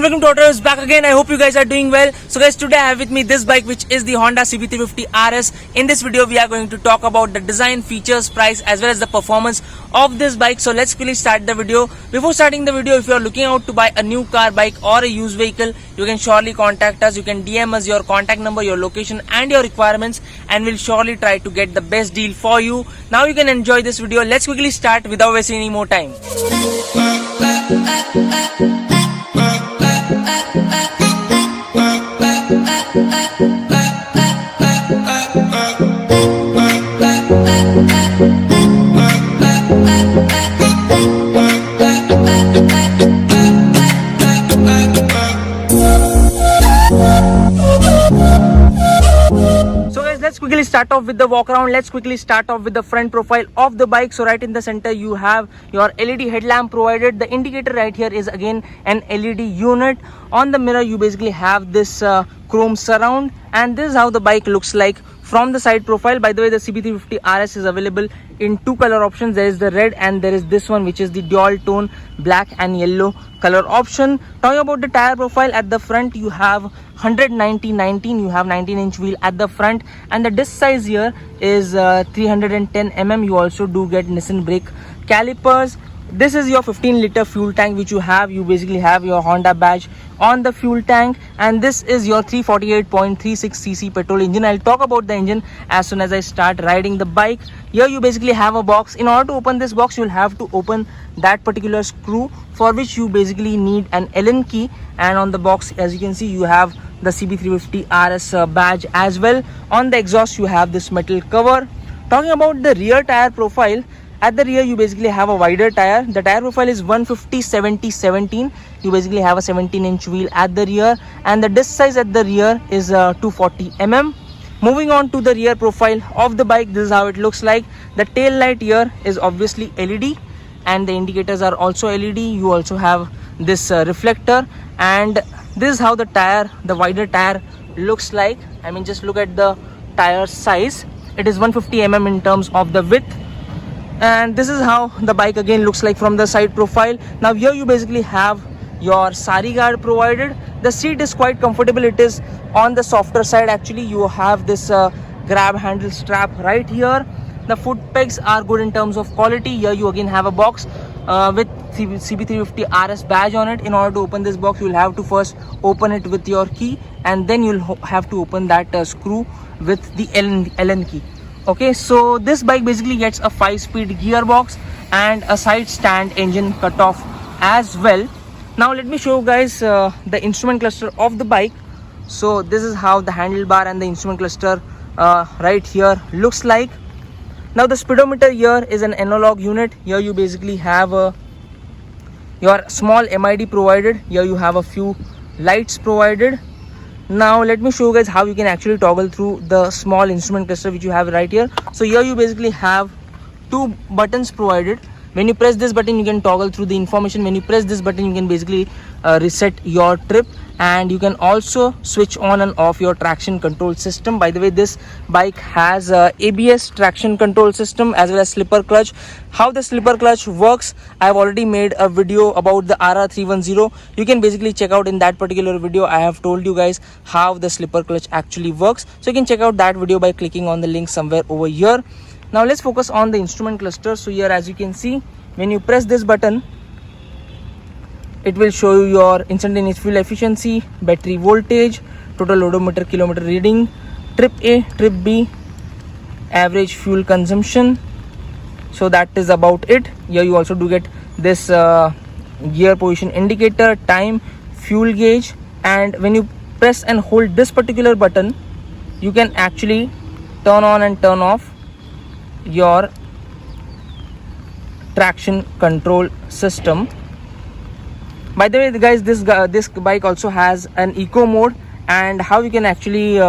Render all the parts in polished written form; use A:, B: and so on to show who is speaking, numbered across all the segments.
A: Assalamualaikum Daughters, back again. I hope you guys are doing well. So guys, today I have with me this bike, which is the Honda CB350 RS. In this video we are going to talk about the design, features, price as well as the performance of this bike. So let's quickly start the video. Before starting the video, if you are looking out to buy a new car, bike or a used vehicle, you can surely contact us. You can DM us your contact number, your location and your requirements, and we'll surely try to get the best deal for you. Now you can enjoy this video. Let's quickly start without wasting any more time. So guys, let's quickly start off with the walk around. Let's quickly start off with the front profile of the bike. So right in the center you have your LED headlamp provided. The indicator right here is again an LED unit. On the mirror you basically have this chrome surround, and this is how the bike looks like from the side profile. By the way, the CB350 RS is available in two color options. There is the red and there is this one, which is the dual tone black and yellow color option. Talking about the tire profile, at the front you have 190/19. You have 19-inch wheel at the front, and the disc size here is 310 mm. You also do get Nissan brake calipers. This is your 15-liter fuel tank which you have. You basically have your Honda badge on the fuel tank, and this is your 348.36cc petrol engine. I'll talk about the engine as soon as I start riding the bike. Here you basically have a box. In order to open this box, you'll have to open that particular screw, for which you basically need an Allen key. And on the box, as you can see, you have the CB350 RS badge as well. On the exhaust you have this metal cover. Talking about the rear tire profile, at the rear you basically have a wider tire. The tire profile is 150/70/17. You basically have a 17-inch wheel at the rear, and the disc size at the rear is 240 mm. Moving on to the rear profile of the bike, this is how it looks like. The tail light here is obviously LED, and the indicators are also LED. You also have this reflector, and this is how the wider tire looks like. I mean, just look at the tire size. It is 150 mm in terms of the width. And this is how the bike again looks like from the side profile. Now here you basically have your sari guard provided. The seat is quite comfortable. It is on the softer side. Actually, you have this grab handle strap right here. The foot pegs are good in terms of quality. Here you again have a box with CB350 RS badge on it. In order to open this box, you'll have to first open it with your key, and then you'll have to open that screw with the Allen key. Okay, so this bike basically gets a 5-speed gearbox and a side stand engine cutoff as well. Now let me show you guys the instrument cluster of the bike. So this is how the handlebar and the instrument cluster right here looks like. Now the speedometer here is an analog unit. Here you basically have your small MID provided. Here you have a few lights provided. Now let me show you guys how you can actually toggle through the small instrument cluster which you have right here. So here you basically have two buttons provided. When you press this button, you can toggle through the information. When you press this button, you can basically reset your trip, and you can also switch on and off your traction control system. By the way, this bike has ABS traction control system as well as slipper clutch. How the slipper clutch works, I have already made a video about the RR310. You can basically check out in that particular video. I have told you guys how the slipper clutch actually works, so you can check out that video by clicking on the link somewhere over here. Now let's focus on the instrument cluster. So here, as you can see, when you press this button, it will show you your instantaneous fuel efficiency, battery voltage, total odometer kilometer reading, trip A, trip B, average fuel consumption. So that is about it. Here you also do get this gear position indicator, time, fuel gauge, and when you press and hold this particular button, you can actually turn on and turn off your traction control system. By the way, guys, this bike also has an eco mode, and how you can actually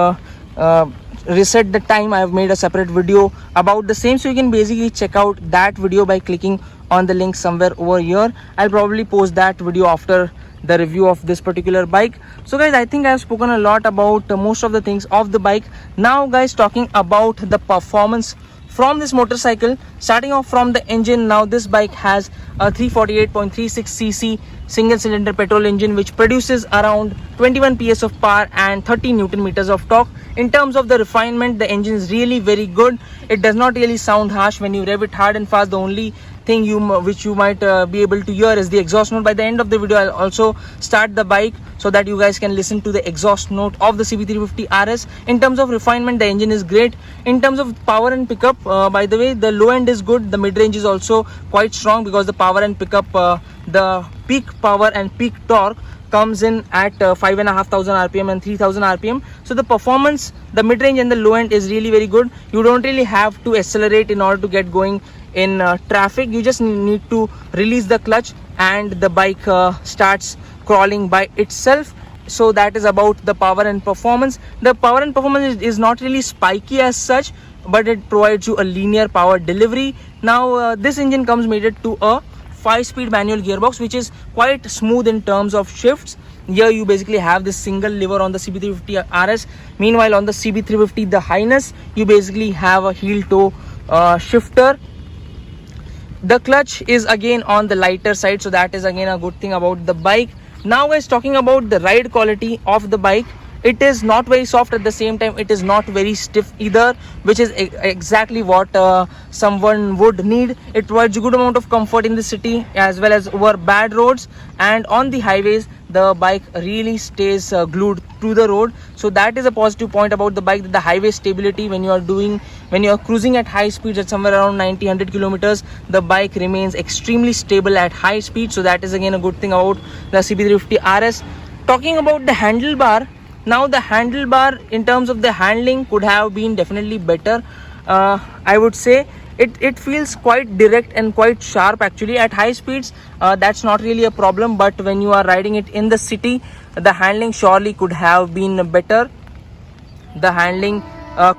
A: reset the time. I have made a separate video about the same, so you can basically check out that video by clicking on the link somewhere over here. I'll probably post that video after the review of this particular bike. So guys, I think I have spoken a lot about most of the things of the bike. Now guys, talking about the performance from this motorcycle. Starting off from the engine, now this bike has a 348.36 cc single cylinder petrol engine which produces around 21 ps of power and 30 newton meters of torque. In terms of the refinement, the engine is really very good. It does not really sound harsh when you rev it hard and fast. The only thing which you might be able to hear is the exhaust note. By the end of the video, I'll also start the bike so that you guys can listen to the exhaust note of the CB350 RS. In terms of refinement, the engine is great. In terms of power and pickup, by the way, the low end is good. The mid range is also quite strong because the power and pickup, the peak power and peak torque comes in at 5,500 rpm and 3,000 rpm. So the performance, the mid range and the low end is really very good. You don't really have to accelerate in order to get going in traffic. You just need to release the clutch and the bike starts crawling by itself. So that is about the power and performance. The power and performance is not really spiky as such, but it provides you a linear power delivery. Now this engine comes mated to a 5-speed manual gearbox which is quite smooth in terms of shifts. Here you basically have this single lever on the CB350 RS. Meanwhile on the CB350 the Highness, you basically have a heel toe shifter. The clutch is again on the lighter side, so that is again a good thing about the bike. Now guys, talking about the ride quality of the bike, it is not very soft. At the same time, it is not very stiff either, which is exactly what someone would need. It provides a good amount of comfort in the city as well as over bad roads, and on the highways the bike really stays glued to the road. So that is a positive point about the bike, that the highway stability, when you are cruising at high speeds at somewhere around 90-100 kilometers, the bike remains extremely stable at high speed. So that is again a good thing about the CB350 RS. Talking about the handlebar, now the handlebar in terms of the handling could have been definitely better. I would say it feels quite direct and quite sharp actually at high speeds. That's not really a problem, but when you are riding it in the city, the handling surely could have been better. The handling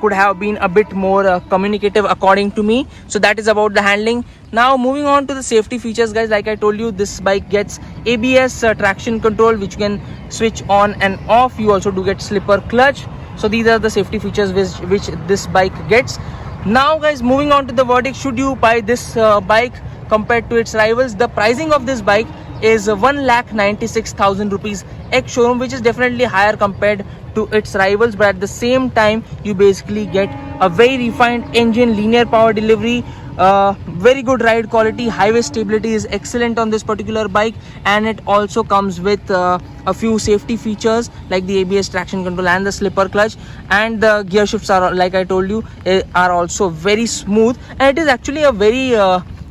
A: could have been a bit more communicative according to me. So that is about the handling. Now moving on to the safety features guys, like I told you, this bike gets ABS traction control which you can switch on and off. You also do get slipper clutch. So these are the safety features which this bike gets. Now guys, moving on to the verdict, should you buy this bike compared to its rivals? The pricing of this bike is 1,96,000 rupees ex showroom, which is definitely higher compared to its rivals, but at the same time you basically get a very refined engine, linear power delivery, very good ride quality, highway stability is excellent on this particular bike, and it also comes with a few safety features like the ABS traction control and the slipper clutch, and the gear shifts are, like I told you, are also very smooth, and it is actually a very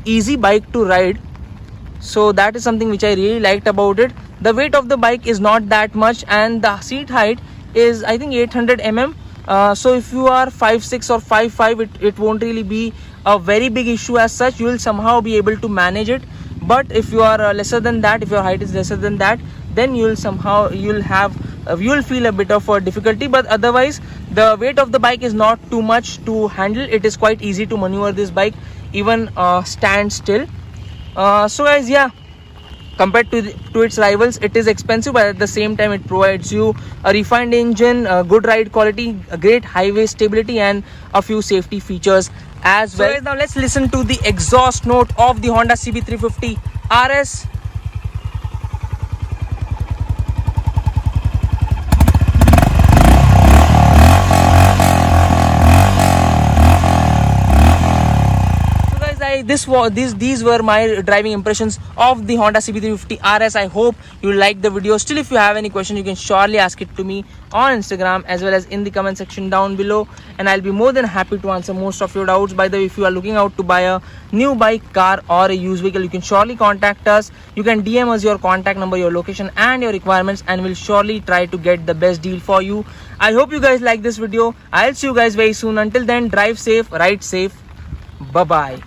A: easy bike to ride. So that is something which I really liked about it. The weight of the bike is not that much, and the seat height is I think 800 mm. So if you are 5'6" or 5'5", it won't really be a very big issue as such. You will somehow be able to manage it. But if you are lesser than that, if your height is lesser than that, then you'll feel a bit of a difficulty. But otherwise, the weight of the bike is not too much to handle. It is quite easy to maneuver this bike, even stand still. So guys, yeah, compared to its rivals, it is expensive, but at the same time it provides you a refined engine, a good ride quality, a great highway stability, and a few safety features as well. So guys, now let's listen to the exhaust note of the Honda CB350 RS. These were my driving impressions of the Honda CB350 RS. I hope you liked the video. Still, if you have any question, you can surely ask it to me on Instagram as well as in the comment section down below, and I'll be more than happy to answer most of your doubts. By the way, if you are looking out to buy a new bike, car, or a used vehicle, you can surely contact us. You can DM us your contact number, your location, and your requirements, and we'll surely try to get the best deal for you. I hope you guys like this video. I'll see you guys very soon. Until then, drive safe, ride safe. Bye bye.